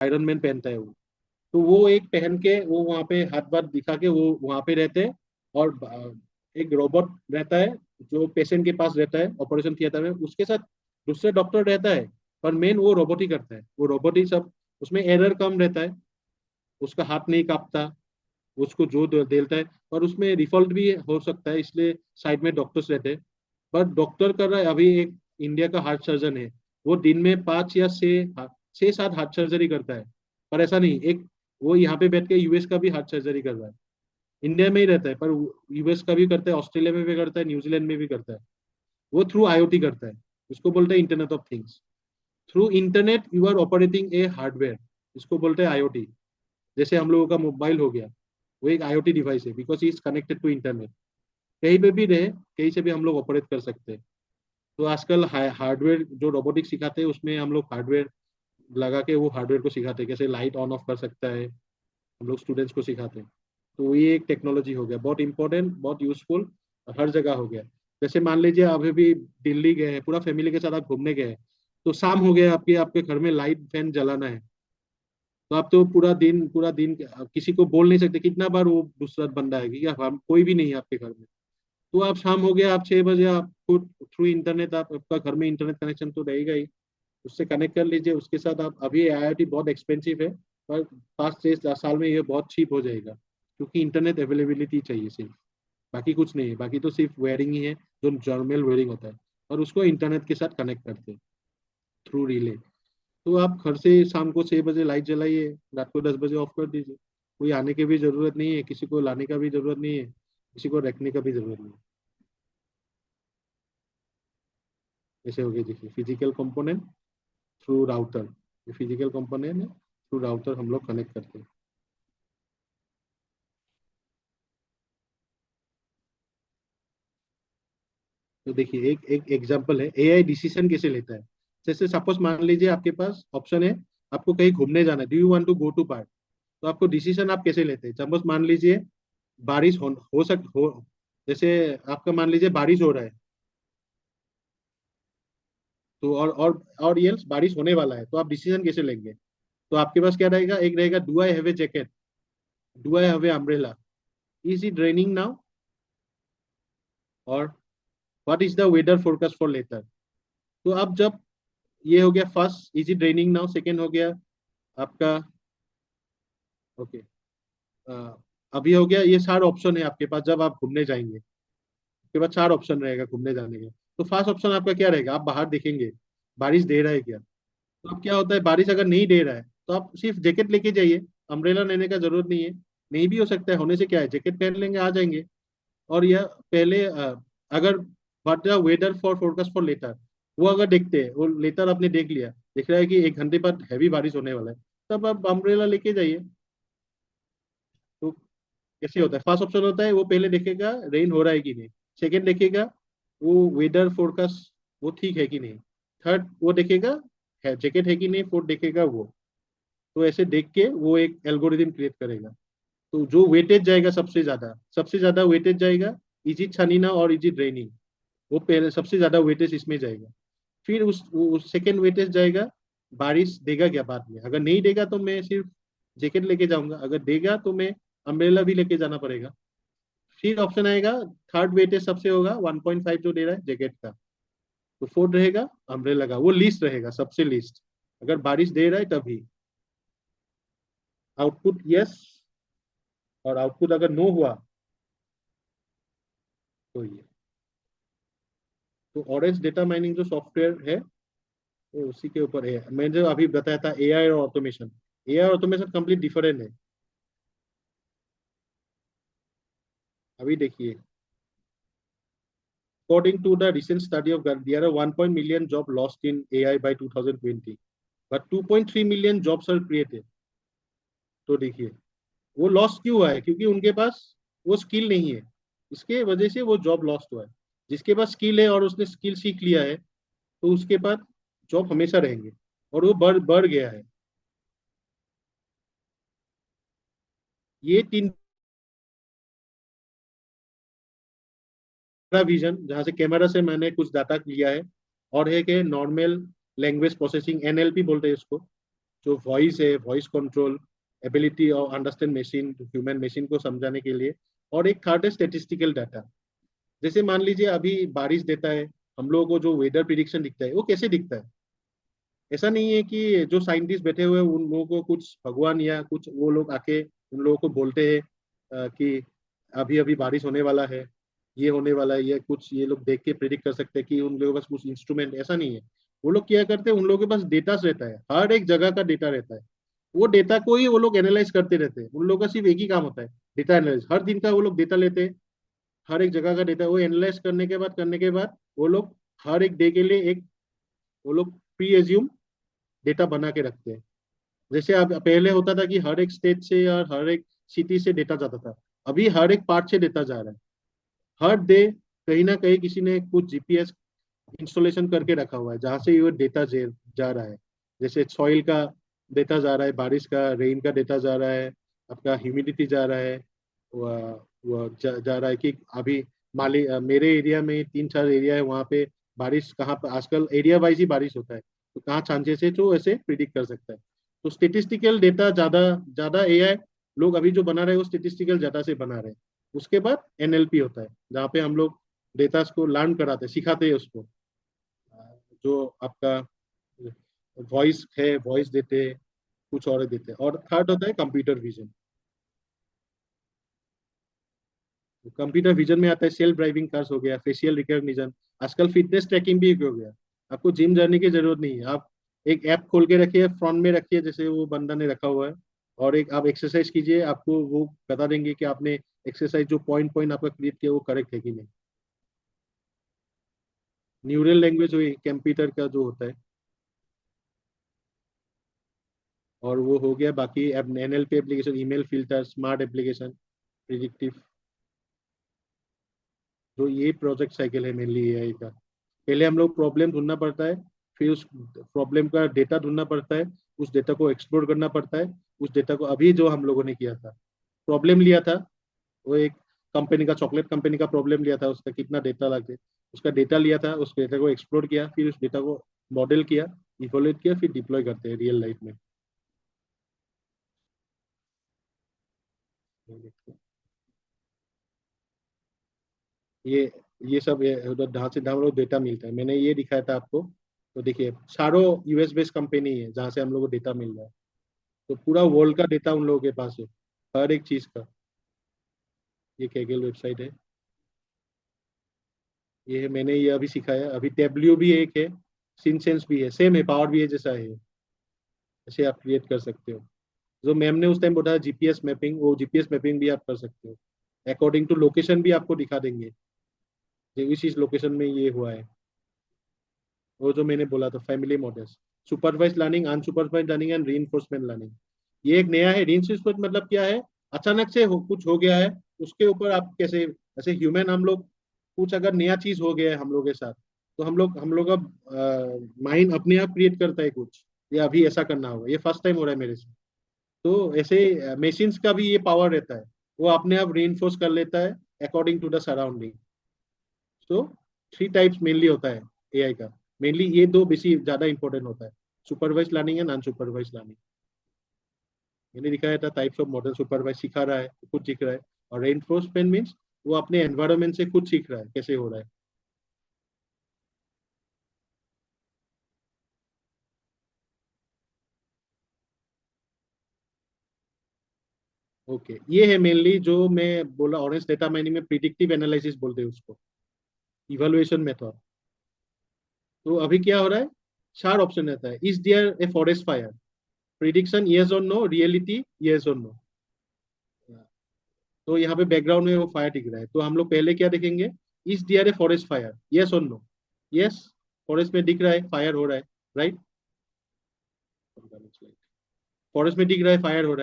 Iron man पहनता है वो। तो वो एक पहन के वो वहां पे हाथ बात दिखा के वो वहां पे रहते हैं। और एक रोबोट रहता है जो पेशेंट के पास रहता है ऑपरेशन थिएटर में, उसके साथ दूसरे डॉक्टर रहता है। पर मेन वो रोबोट ही करता है, वो रोबोट ही सब। उसमें एरर कम रहता है, उसका हाथ नहीं कांपता, उसको जो देता है। और उसमें डिफॉल्ट भी हो सकता है, इसलिए साइड में डॉक्टर्स रहते हैं। पर डॉक्टर कर रहा है अभी एक इंडिया का हार्ट सर्जन है, वो दिन में 5 या 6 7 हार्ट सर्जरी करता है। पर ऐसा नहीं एक, वो यहाँ पे बैठ के यूएस का भी हार्ट सर्जरी कर रहा है, इंडिया में ही रहता है पर यूएस का भी करता है, ऑस्ट्रेलिया में भी करता है, न्यूजीलैंड में भी करता है। वो थ्रू आईओटी करता है, उसको बोलते हैं internet of things. Through internet you are operating a hardware, इसको बोलते हैं आईओटी। जैसे हम लोगों का मोबाइल हो गया, वो एक आईओटी डिवाइस है, because is connected to internet. कहीं पे भी रहे, कहीं से भी हम लोग ऑपरेट कर सकते हैं। तो आजकल हार्डवेयर जो रोबोटिक्स सिखाते हैं उसमें हम लोग हार्डवेयर लगा के वो हार्डवेयर को सिखाते हैं, कैसे लाइट ऑन ऑफ कर सकता है, हम लोग स्टूडेंट्स को सिखाते हैं। तो ये एक टेक्नोलॉजी हो गया, बहुत इंपॉर्टेंट, बहुत यूजफुल, हर जगह हो गया। जैसे मान लीजिए अभी भी दिल्ली गए हैं, पूरा फैमिली के साथ आप घूमने गए हैं, तो शाम हो गया, आपके आपके घर में लाइट फैन जलाना है। तो आप तो पूरा दिन किसी को बोल नहीं सकते, कितना बार वो दूसरा बंदा है कि हम कोई भी नहीं है आपके घर में। तो आप शाम हो गया, आप 6 बजे आपको थ्रू इंटरनेट, आप आपका घर में इंटरनेट कनेक्शन तो रहेगा ही, उससे कनेक्ट कर लीजिए। उसके साथ आप, अभी आईआईटी बहुत एक्सपेंसिव है, पर 5 से 10 साल में ये बहुत चीप हो जाएगा, क्योंकि इंटरनेट अवेलेबिलिटी चाहिए सिर्फ, बाकी कुछ नहीं है। बाकी तो सिर्फ वेयरिंग ही है, जो नॉर्मल वेयरिंग होता है, और उसको इंटरनेट के साथ कनेक्ट करते हैं थ्रू रिले। तो आप घर से शाम को 6 बजे लाइट जलाइए, रात को 10 बजे ऑफ कर दीजिए। कोई आने की भी जरूरत नहीं है, किसी को लाने का भी जरूरत नहीं है, किसी को रखने का भी जरूरत नहीं है। ऐसे हो गए देखिए, फिजिकल कंपोनेंट थ्रू राउटर, ये फिजिकल कंपोनेंट है, थ्रू राउटर हम लोग कनेक्ट करते हैं। तो देखिए एक एक एग्जांपल है, एआई डिसीजन कैसे लेता है। जैसे सपोज मान लीजिए आपके पास ऑप्शन है, आपको कहीं घूमने जाना है, do you want to go to park. तो आपको डिसीजन आप कैसे लेते हैं, सपोज मान लीजिए बारिश हो सक हो जैसे आपका मान लीजिए बारिश हो रहा है, तो और ये बारिश होने वाला है, तो आप डिसीजन कैसे लेंगे। तो आपके पास क्या रहेगा, एक रहेगा do I have a jacket, do I have a umbrella, is it raining now, और what is the weather forecast for later. तो अब जब ये हो गया first, is it raining now, second हो गया आपका, ओके, अभी हो गया, ये 4 ऑप्शन है आपके पास जब आप घूमने जाएंगे। उसके बाद 4 ऑप्शन रहेगा घूमने जाने के। तो फर्स्ट ऑप्शन आपका क्या रहेगा, आप बाहर देखेंगे बारिश दे रहा है क्या। तो अब क्या होता है, बारिश अगर नहीं दे रहा है तो आप सिर्फ जैकेट लेके जाइए, अम्ब्रेला लेने का जरूरत नहीं है। नहीं भी हो सकता है, होने से क्या है, जैकेट पहन लेंगे आ जाएंगे। और यह पहले अगर what the weather for forecast for later, वो अगर देखते हैं, वो लेटर आपने देख लिया, दिख रहा है कि 1 घंटे बाद हैवी बारिश होने वाला है, तब आप अम्ब्रेला लेके जाइए। तो कैसे होता है, फर्स्ट ऑप्शन होता है वो पहले देखेगा रेन हो रहा है कि नहीं, सेकंड देखेगा वो वेदर फोरकास्ट वो ठीक है कि नहीं, थर्ड वो देखेगा है जैकेट है कि नहीं, फोर्थ देखेगा वो। तो ऐसे देख के वो एक एल्गोरिदम क्रिएट करेगा। तो जो वेटेज जाएगा सबसे ज्यादा वेटेज जाएगा, इज इट सनी ना और इज इट रेनिंग, वो पहले सबसे ज्यादा वेटेज इसमें जाएगा। फिर उस सेकेंड वेटेज जाएगा, बारिश देगा क्या बाद में, अगर नहीं देगा तो मैं सिर्फ जैकेट लेके जाऊंगा, अगर देगा तो मैं अम्ब्रेला भी लेके जाना पड़ेगा। फिर ऑप्शन आएगा, थर्ड वेटेज सबसे होगा 1.5 जो दे रहा है जैकेट का, तो फोर्थ रहेगा अम्ब्रेला का, वो लीस्ट रहेगा सबसे लीस्ट, अगर बारिश दे रहा है तभी। आउटपुट यस, और आउटपुट अगर नो हुआ तो ये। तो ऑरेंज डेटा माइनिंग जो सॉफ्टवेयर है वो उसी के ऊपर है, मैं जो अभी बताया था एआई और ऑटोमेशन। एआई और ऑटोमेशन कंप्लीट डिफरेंट है। अभी देखिए, according to the recent study of there are 1 million job lost in AI by 2020, but 2.3 million jobs are created। तो देखिए वो लॉस क्यों हुआ है, क्योंकि उनके पास वो स्किल नहीं है, इसके वजह से वो जॉब लॉस्ट हुआ है। जिसके पास स्किल है और उसने स्किल सीख लिया है, तो उसके पास जॉब हमेशा रहेंगे, और वो बढ़ बढ़ गया है। ये तीन विजन, जहाँ से कैमरा से मैंने कुछ डाटा लिया है, और है कि नॉर्मल लैंग्वेज प्रोसेसिंग, एनएलपी बोलते हैं इसको। जो वॉइस है, वॉइस कंट्रोल, एबिलिटी और अंडरस्टैंड मशीन, ह्यूमन मशीन को समझाने के लिए। और एक थर्ड है स्टेटिस्टिकल डाटा। जैसे मान लीजिए अभी बारिश देता है, हम लोगों को जो वेदर प्रिडिक्शन दिखता है वो कैसे दिखता है। ऐसा नहीं है कि जो साइंटिस्ट बैठे हुए हैं उन लोगों को कुछ भगवान या कुछ वो लोग आके उन लोगों को बोलते हैं कि अभी अभी बारिश होने वाला है, ये होने वाला है, ये कुछ ये लोग देख के प्रिडिक्ट कर सकते हैं कि उन लोगों के पास कुछ इंस्ट्रूमेंट। ऐसा नहीं है। वो लोग क्या करते हैं, उन लोगों के पास डेटा रहता है, हर एक जगह का डेटा रहता है। वो डेटा को ही वो लोग एनालाइज करते रहते हैं। उन लोगों का सिर्फ एक ही काम होता है, डेटा एनालाइज। हर दिन का वो लोग डेटा लेते हैं, हर एक जगह का डेटा वो एनालाइज करने के बाद वो लोग हर एक डे के लिए एक वो लोग प्री एज्यूम डेटा बना के रखते हैं। जैसे अब पहले होता था कि हर एक स्टेट से और हर एक सिटी से डेटा जाता था, अभी हर एक पार्ट से डेटा जा रहा है। हर डे कहीं ना कहीं किसी ने कुछ जीपीएस इंस्टॉलेशन करके रखा हुआ है जहां से ये डेटा जा रहा है। जैसे सॉइल का डेटा जा रहा है, बारिश का रेन का डेटा जा रहा है, आपका ह्यूमिडिटी जा रहा है, वो जा रहा है कि अभी मेरे एरिया में 3-4 एरिया है, वहाँ पे बारिश कहाँ पर आजकल एरिया वाइज ही बारिश होता है, तो कहाँ चांसेस है जो ऐसे प्रिडिक्ट कर सकता है। तो स्टेटिस्टिकल डेटा ज्यादा ज्यादा एआई लोग अभी जो बना रहे हैं वो स्टेटिस्टिकल डाटा से बना रहे हैं। उसके बाद एनएलपी होता है जहाँ पे हम लोग डेटा को लर्न कराते हैं, सिखाते हैं उसको। जो आपका वॉइस है, वॉइस देते हैं, कुछ और देते हैं। और थर्ड होता है कंप्यूटर विजन। कंप्यूटर विजन में आता है सेल्फ ड्राइविंग कार्स हो गया, फेशियल रिकॉग्निशन, आजकल फिटनेस ट्रैकिंग भी हो गया। आपको जिम जाने की जरूरत नहीं है, आप एक ऐप खोल के रखिए, फ्रंट में रखिए जैसे वो बंदा ने रखा हुआ है, और एक आप एक्सरसाइज कीजिए, आपको वो बता देंगे कि आपने एक्सरसाइज जो पॉइंट पॉइंट आपका क्रिएट किया वो करेक्ट है कि नहीं। न्यूरल लैंग्वेज हुई कंप्यूटर का जो होता है। और वो हो गया बाकी NLP application, email filter, smart application, predictive. तो ये प्रोजेक्ट साइकिल है मेनली एआई का। पहले हम लोग प्रॉब्लम ढूंढना पड़ता है, फिर उस प्रॉब्लम का डेटा ढूंढना पड़ता है, उस डेटा को एक्सप्लोर करना पड़ता है। उस डेटा को अभी जो हम लोगों ने किया था, प्रॉब्लम लिया था, वो एक कंपनी का, चॉकलेट कंपनी का प्रॉब्लम लिया था, उसका कितना डेटा लगे, उसका डेटा लिया था, उस डेटा को एक्सप्लोर किया, फिर उस डेटा को मॉडल किया, इवोल्यूट किया, फिर डिप्लॉय करते हैं रियल लाइफ में। ये ये सब उधर जहाँ से हम लोग डेटा मिलता है, मैंने ये दिखाया था आपको। तो देखिए सारो यूएस बेस्ड कंपनी है जहाँ से हम लोग को डेटा मिल रहा है। तो पूरा वर्ल्ड का डेटा उन लोगों के पास है, हर एक चीज का। ये कैगल वेबसाइट है। ये है, मैंने ये अभी सिखाया। अभी टेब्ल्यू भी एक है, सिनसेंस भी है, सेम है, पावर भी है जैसा है। ऐसे आप क्रिएट कर सकते हो। जो मैम ने उस टाइम बताया जीपीएस मैपिंग, वो जीपीएस मैपिंग भी आप कर सकते हो। अकॉर्डिंग टू लोकेशन भी आपको दिखा देंगे कि इस लोकेशन में ये हुआ है। वो जो मैंने बोला था family models, supervise learning, unsupervise learning and reinforcement learning. ये एक नया है। रीइंफोर्समेंट मतलब क्या है, अचानक से कुछ हो गया है, उसके ऊपर आप कैसे, ऐसे ह्यूमन हम लोग, कुछ अगर नया चीज हो गया है हम लोग के साथ, तो हम लोग का माइंड अपने आप क्रिएट करता है कुछ, ये अभी ऐसा करना होगा, ये फर्स्ट टाइम हो रहा है मेरे से। तो ऐसे मशीन्स का भी ये पावर रहता है, वो अपने आप रीइंफोर्स कर लेता है अकॉर्डिंग टू द सराउंडिंग। तो 3 टाइप्स मेनली होता है एआई का। मेनली ये दो बेसी ज्यादा इंपॉर्टेंट होता है, supervise learning and unsupervise learning. मैंने दिखाया था टाइप्स ऑफ मॉडल। सुपरवाइज सिखा रहा है, खुद सीख रहा है। और रेनफोर्समेंट मीन्स वो अपने एनवायरमेंट से खुद सीख रहा है कैसे हो रहा है। ओके, ये है मेनली जो मैं बोला ऑरेंज डेटा माइनिंग में प्रिडिक्टिव एनालिसिस बोलते हैं उसको, इवेलुएशन मेथड। तो अभी क्या हो रहा है, 4 ऑप्शन रहता है। Is there a forest fire, prediction yes और नो, रियलिटी यस और नो। तो यहाँ पे बैकग्राउंड में वो फायर दिख रहा है, तो हम लोग पहले क्या देखेंगे, is there a forest fire, yes और नो। यस, फॉरेस्ट में दिख रहा है फायर हो रहा है, राइट। फॉरेस्ट में दिख रहा है फायर हो रहा है।